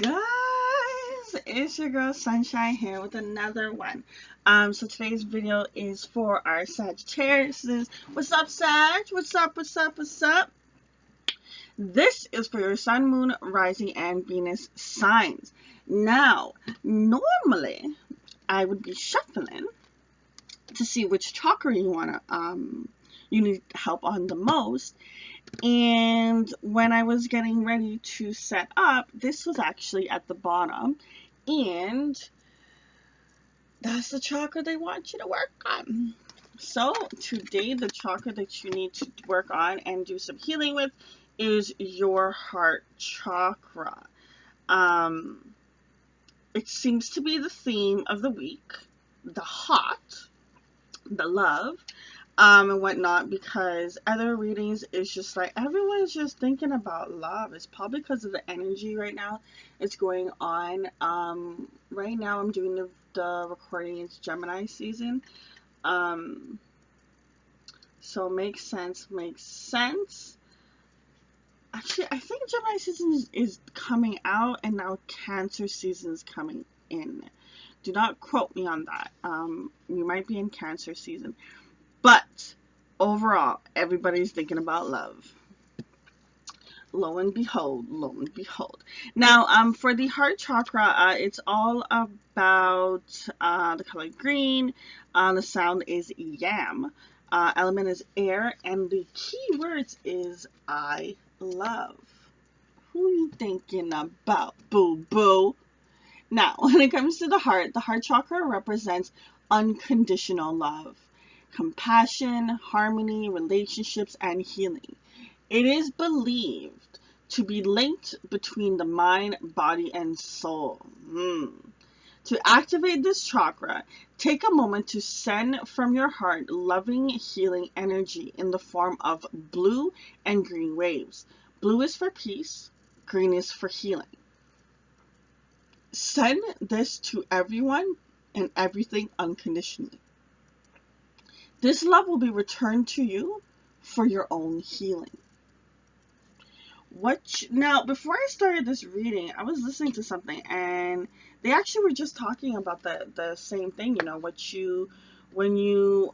Guys, it's your girl Sunshine here with another one. So today's video is for our Sagittarius. What's up, Sag? What's up? What's up? What's up? This is for your Sun, Moon, Rising, and Venus signs. Now, normally I would be shuffling to see which chakra you need help on the most. And when I was getting ready to set up, this was actually at the bottom, and that's the chakra they want you to work on. So today, the chakra that you need to work on and do some healing with is your heart chakra. It seems to be the theme of the week, the hot, the love, and whatnot, because other readings is just like everyone's just thinking about love. It's probably because of the energy right now it's going on. Right now I'm doing the recording. It's Gemini season, so makes sense. Actually, I think Gemini season is coming out, and now Cancer season is coming in. Do not quote me on that. You might be in Cancer season. But overall, everybody's thinking about love. Lo and behold. Now, for the heart chakra, it's all about the color green. The sound is yam. Element is air, and the key words is I love. Who you thinking about, boo boo? Now, when it comes to the heart chakra represents unconditional love, compassion, harmony, relationships, and healing. It is believed to be linked between the mind, body, and soul. To activate this chakra, take a moment to send from your heart loving, healing energy in the form of blue and green waves. Blue is for peace, green is for healing. Send this to everyone and everything unconditionally. This love will be returned to you for your own healing. Now, before I started this reading, I was listening to something, and they actually were just talking about the same thing. You know, when you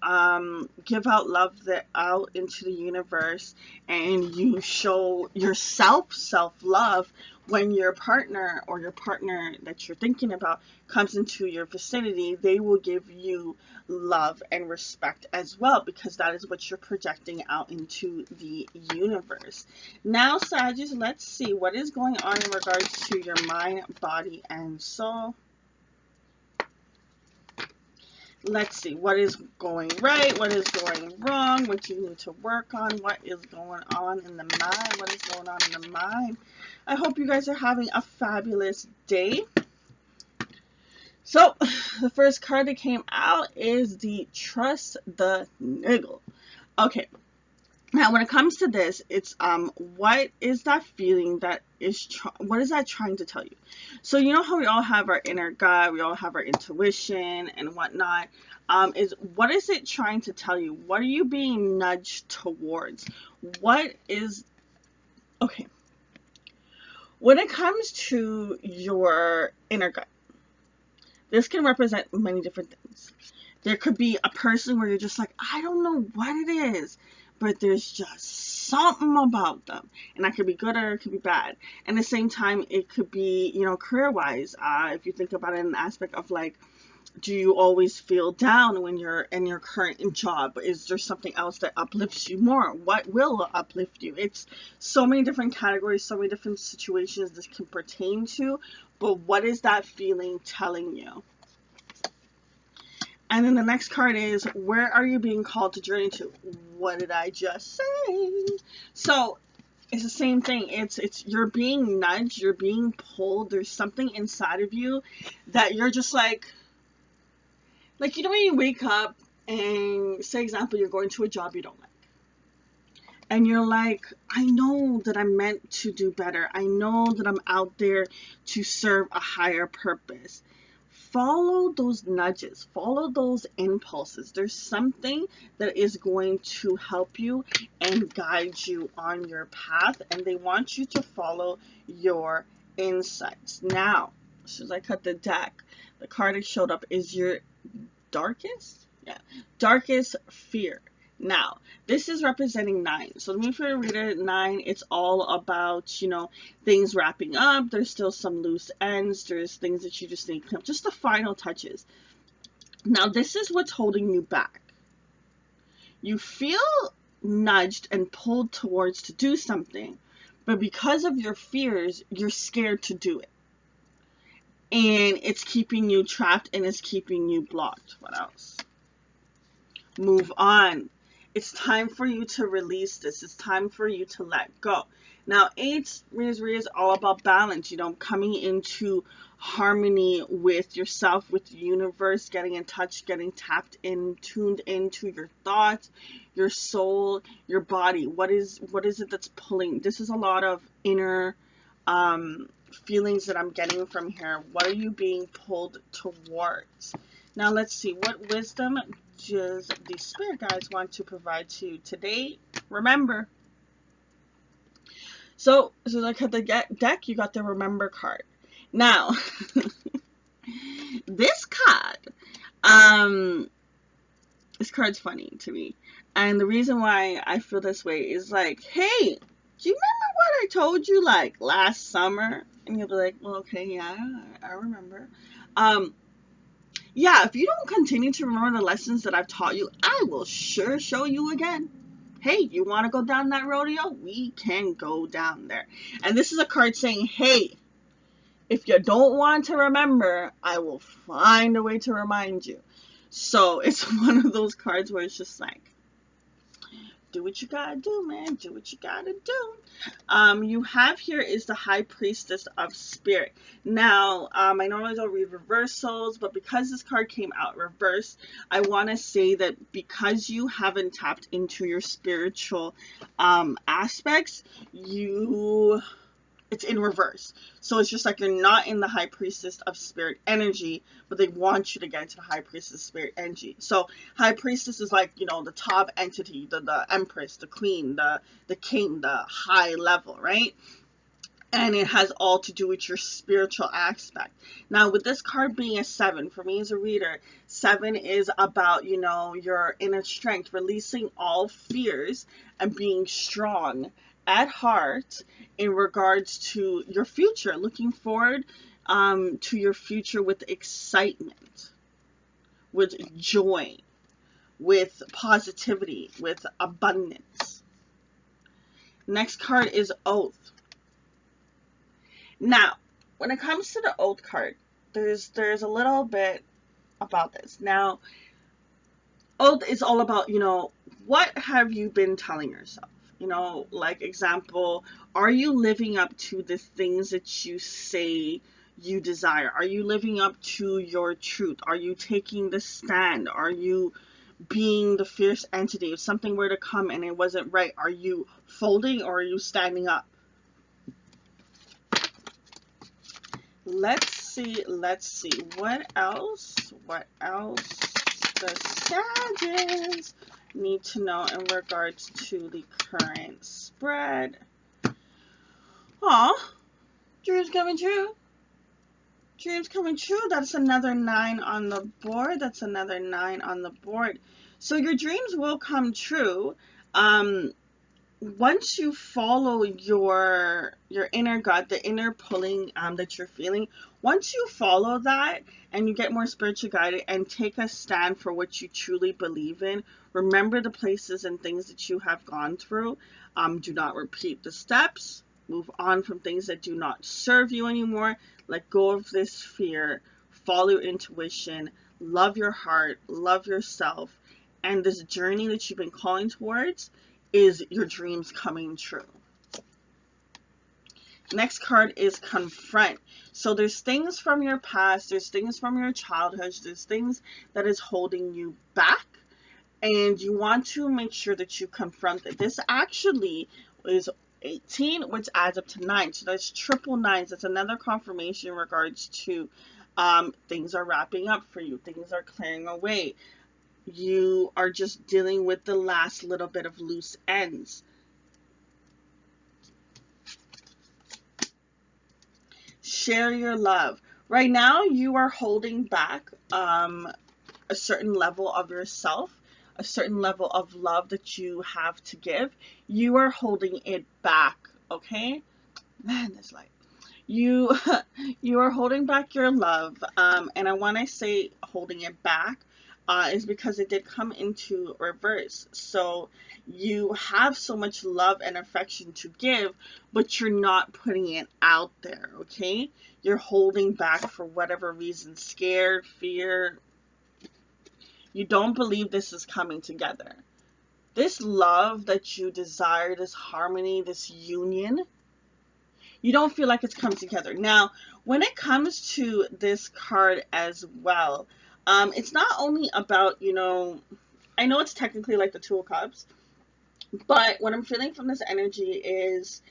give out love out into the universe, and you show yourself self-love, when your partner or your partner that you're thinking about comes into your vicinity, they will give you love and respect as well, because that is what you're projecting out into the universe. Now, Sagittarius, let's see what is going on in regards to your mind, body, and soul. Let's see what is going right, what is going wrong, what you need to work on, what is going on in the mind, what is going on in the mind. I hope you guys are having a fabulous day. So, the first card that came out is the Trust the Niggle. Okay. Now, when it comes to this, it's what is that feeling that is what is that trying to tell you? So you know how we all have our inner gut, we all have our intuition and whatnot. What is it trying to tell you? What are you being nudged towards? What is okay? When it comes to your inner gut, this can represent many different things. There could be a person where you're just like, I don't know what it is, but there's just something about them. And that could be good or it could be bad. And at the same time, it could be, you know, career-wise. If you think about it in the aspect of like, do you always feel down when you're in your current job? Is there something else that uplifts you more? What will uplift you? It's so many different categories, so many different situations this can pertain to. But what is that feeling telling you? And then the next card is, where are you being called to journey to? What did I just say? So it's the same thing. It's you're being nudged, you're being pulled. There's something inside of you that you're just like you know when you wake up and, say example, you're going to a job you don't like. And you're like, I know that I'm meant to do better. I know that I'm out there to serve a higher purpose. Follow those nudges, follow those impulses. There's something that is going to help you and guide you on your path, and they want you to follow your insights. Now, as soon as I cut the deck, the card that showed up is your darkest, darkest fear. Now, this is representing 9. So let me for a reader, 9, it's all about, you know, things wrapping up. There's still some loose ends. There's things that you just need to clean up. Just the final touches. Now, this is what's holding you back. You feel nudged and pulled towards to do something, but because of your fears, you're scared to do it. And it's keeping you trapped and it's keeping you blocked. What else? Move on. It's time for you to release this. It's time for you to let go. Now, 8 is all about balance, you know, coming into harmony with yourself, with the universe, getting in touch, getting tapped in, tuned into your thoughts, your soul, your body. What is it that's pulling? This is a lot of inner feelings that I'm getting from here. What are you being pulled towards? Now, let's see. What wisdom does the spirit guides want to provide to you today? Remember. So like at the deck, you got the remember card. Now, this card's funny to me. And the reason why I feel this way is like, hey, do you remember what I told you like last summer? And you'll be like, well, okay, yeah, I remember. Yeah, if you don't continue to remember the lessons that I've taught you, I will sure show you again. Hey, you want to go down that rodeo? We can go down there. And this is a card saying, hey, if you don't want to remember, I will find a way to remind you. So it's one of those cards where it's just like, do what you gotta do, man. Do what you gotta do. You have here is the High Priestess of Spirit. Now, I normally don't read reversals, but because this card came out reversed, I want to say that because you haven't tapped into your spiritual aspects, it's in reverse. So it's just like you're not in the High Priestess of Spirit energy, but they want you to get into the High Priestess of Spirit energy. So High Priestess is like, you know, the top entity, the Empress, the Queen, the King, the high level, right? And it has all to do with your spiritual aspect. Now, with this card being a 7, for me as a reader, 7 is about, you know, your inner strength, releasing all fears and being strong at heart in regards to your future, looking forward to your future with excitement, with joy, with positivity, with abundance. Next card is Oath. Now, when it comes to the Oath card, there's a little bit about this. Now, Oath is all about, you know, what have you been telling yourself? You know, like example, are you living up to the things that you say you desire? Are you living up to your truth? Are you taking the stand? Are you being the fierce entity? If something were to come and it wasn't right, are you folding or are you standing up? Let's see. What else does Sagittarius need to know in regards to the current spread? Aw, dreams coming true. Dreams coming true. That's another 9 on the board. That's another 9 on the board. So your dreams will come true. Once you follow your inner gut, the inner pulling that you're feeling, once you follow that and you get more spiritual guided and take a stand for what you truly believe in, remember the places and things that you have gone through. Do not repeat the steps. Move on from things that do not serve you anymore. Let go of this fear. Follow your intuition. Love your heart. Love yourself. And this journey that you've been calling towards is your dreams coming true. Next card is Confront. So there's things from your past, there's things from your childhood, there's things that is holding you back, and you want to make sure that you confront it. This actually is 18, which adds up to 9. So that's triple 9s. That's another confirmation in regards to things are wrapping up for you. Things are clearing away. You are just dealing with the last little bit of loose ends. Share your love. Right now, you are holding back a certain level of yourself, a certain level of love that you have to give. You are holding it back, okay? Man, that's like you you are holding back your love. And when I say holding it back, is because it did come into reverse. So you have so much love and affection to give, but you're not putting it out there, okay? You're holding back for whatever reason, scared, fear. You don't believe this is coming together. This love that you desire, this harmony, this union, you don't feel like it's come together. Now, when it comes to this card as well, it's not only about, I know it's technically like the Two of Cups, but what I'm feeling from this energy is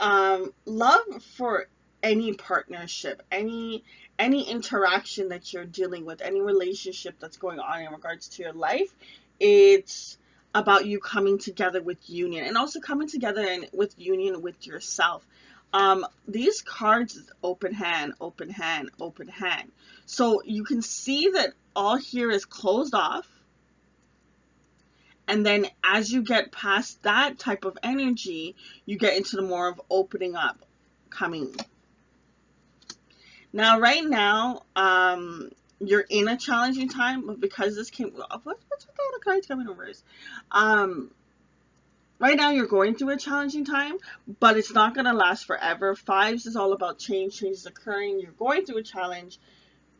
love for any partnership, any interaction that you're dealing with, any relationship that's going on in regards to your life. It's about you coming together with union, and also coming together with union with yourself. These cards is open hand, open hand, open hand. So you can see that all here is closed off. And then as you get past that type of energy, you get into the more of opening up, coming. Now, right now, you're in a challenging time, but because this came, what's with all the cards coming in reverse? Right now, you're going through a challenging time, but it's not going to last forever. Fives is all about change. Change is occurring. You're going through a challenge.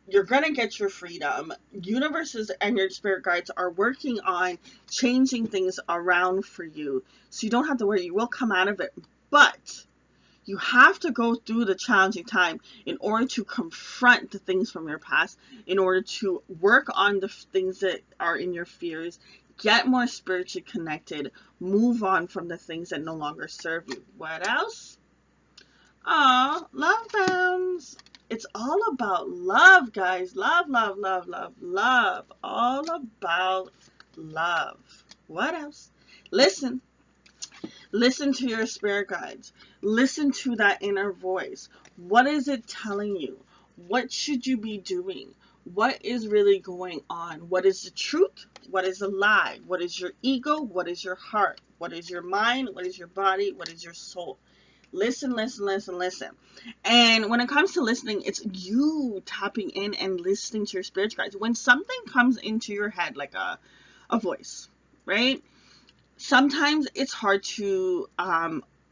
You're going to get your freedom. Universes and your spirit guides are working on changing things around for you. So you don't have to worry. You will come out of it. But you have to go through the challenging time in order to confront the things from your past, in order to work on the things that are in your fears, get more spiritually connected, move on from the things that no longer serve you. What else? Oh, love bombs. It's all about love, guys. Love, love, love, love, love. All about love. What else? Listen. Listen to your spirit guides. Listen to that inner voice. What is it telling you? What should you be doing? What is really going on? What is the truth? What is a lie? What is your ego? What is your heart? What is your mind? What is your body? What is your soul? Listen, listen, listen, listen. And when it comes to listening, it's you tapping in and listening to your spirit guides. When something comes into your head, like a voice, right? Sometimes it's hard to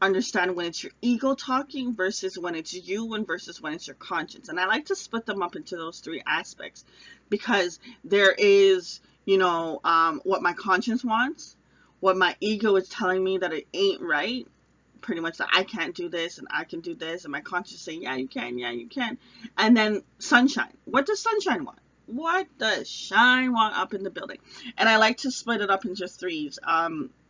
understand when it's your ego talking versus when it's you, and versus when it's your conscience. And I like to split them up into those three aspects, because there is, what my conscience wants, what my ego is telling me that it ain't right, pretty much that I can't do this and I can do this, and my conscience saying, yeah, you can, yeah, you can. And then sunshine. What does sunshine want? What does shine want up in the building? And I like to split it up into threes.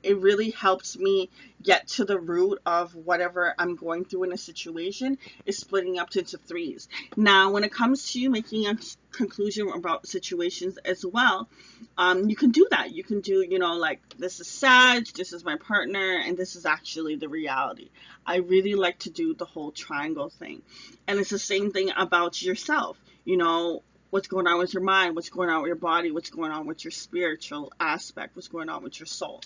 It really helps me get to the root of whatever I'm going through in a situation, is splitting up into threes. Now, when it comes to you making a conclusion about situations as well, you can do that. You can do, like, this is Sag, this is my partner, and this is actually the reality. I really like to do the whole triangle thing. And it's the same thing about yourself. What's going on with your mind, what's going on with your body, what's going on with your spiritual aspect, what's going on with your soul.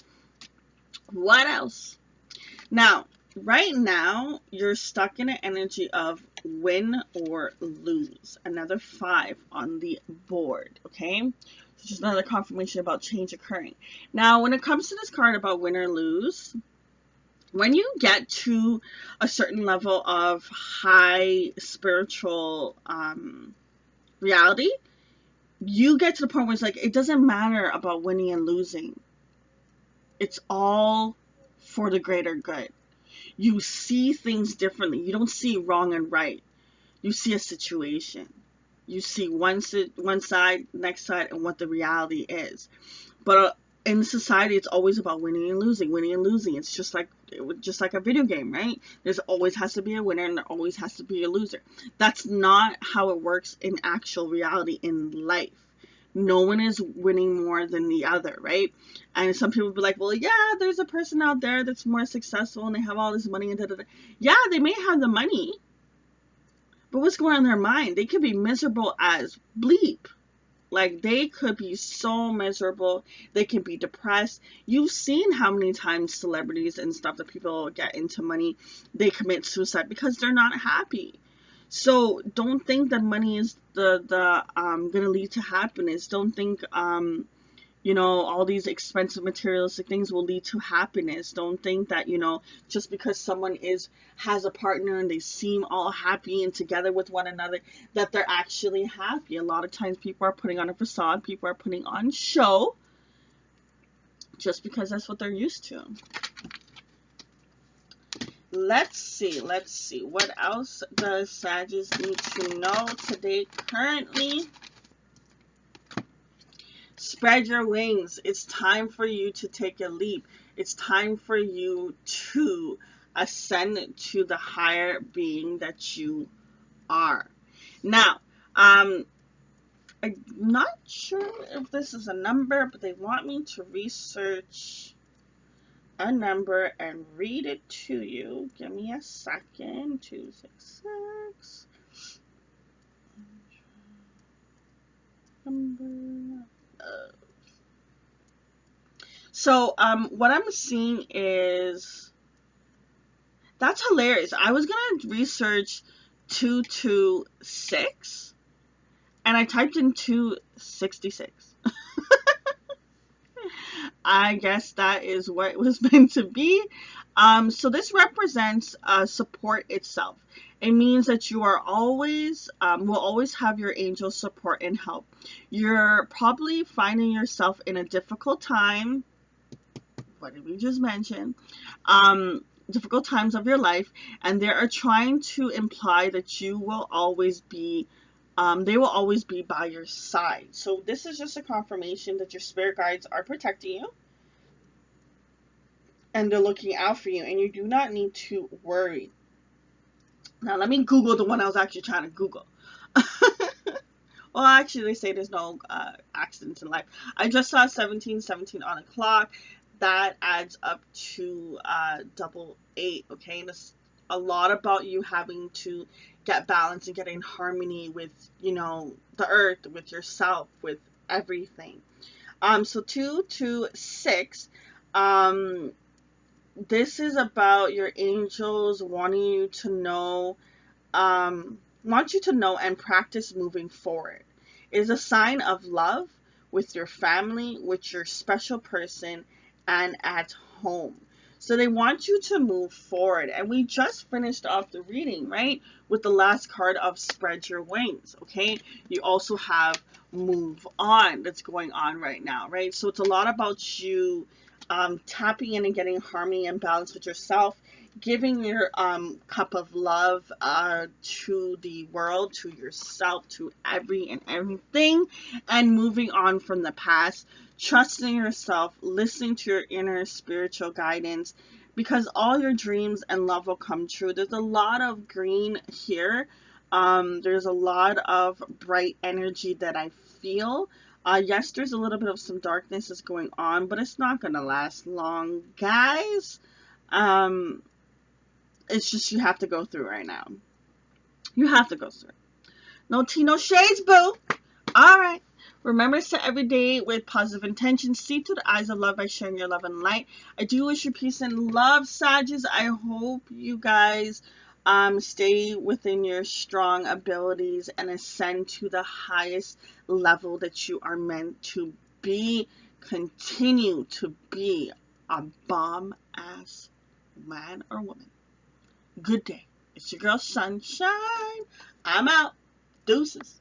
What else? Now, right now, you're stuck in an energy of win or lose. Another 5 on the board, okay? So just another confirmation about change occurring. Now, when it comes to this card about win or lose, when you get to a certain level of high spiritual reality, you get to the point where it's like, it doesn't matter about winning and losing. It's all for the greater good. You see things differently. You don't see wrong and right. You see a situation. You see one side, next side, and what the reality is. But in society, it's always about winning and losing. Winning and losing. It's just like a video game, right? There's always has to be a winner and there always has to be a loser. That's not how it works in actual reality in life. No one is winning more than the other, right? And some people will be like, well, yeah, there's a person out there that's more successful and they have all this money and da-da-da. Yeah, they may have the money, But what's going on in their mind? They could be miserable as bleep. Like, they could be so miserable. They can be depressed. You've seen how many times celebrities and stuff that people get into money, they commit suicide because they're not happy. So don't think that money is gonna lead to happiness. Don't think you know, all these expensive materialistic things will lead to happiness. Don't think that, you know, just because someone has a partner and they seem all happy and together with one another, that they're actually happy. A lot of times people are putting on a facade, people are putting on show, just because that's what they're used to. Let's see. What else does Sagittarius need to know today currently? Spread your wings. It's time for you to take a leap. It's time for you to ascend to the higher being that you are. Now, I'm not sure if this is a number, but they want me to research a number and read it to you. Give me a second. 266. Number. So, what I'm seeing is, that's hilarious. I was gonna research 226, and I typed in 266. I guess that is what it was meant to be. So this represents support itself. It means that you are always, will always have your angel support and help. You're probably finding yourself in a difficult time. What did we just mention? Difficult times of your life, and they are trying to imply that you will always be, they will always be by your side. So this is just a confirmation that your spirit guides are protecting you, and they're looking out for you, and you do not need to worry. Now let me Google the one I was actually trying to Google. Well, actually, they say there's no accidents in life. I just saw 1717 on the clock. That adds up to 88. Okay, and it's a lot about you having to get balance and get in harmony with, you know, the earth, with yourself, with everything. So 226. This is about your angels wanting you to know, want you to know and practice moving forward. It is a sign of love with your family, with your special person, and at home. So they want you to move forward. And we just finished off the reading, right, with the last card of spread your wings. Okay, you also have move on that's going on right now, right? So it's a lot about you tapping in and getting harmony and balance with yourself, giving your cup of love to the world, to yourself, to everything, and moving on from the past, trusting yourself, listening to your inner spiritual guidance, because all your dreams and love will come true. There's a lot of green here. There's a lot of bright energy that I feel. Yes, there's a little bit of some darkness that's going on, but it's not going to last long, guys. It's just you have to go through right now. You have to go through. No tea, no shades, boo. All right. Remember to set every day with positive intentions. See through the eyes of love by sharing your love and light. I do wish you peace and love, Sagittarius. I hope you guys stay within your strong abilities and ascend to the highest level that you are meant to be. Continue to be a bomb-ass man or woman. Good day. It's your girl, Sunshine. I'm out. Deuces.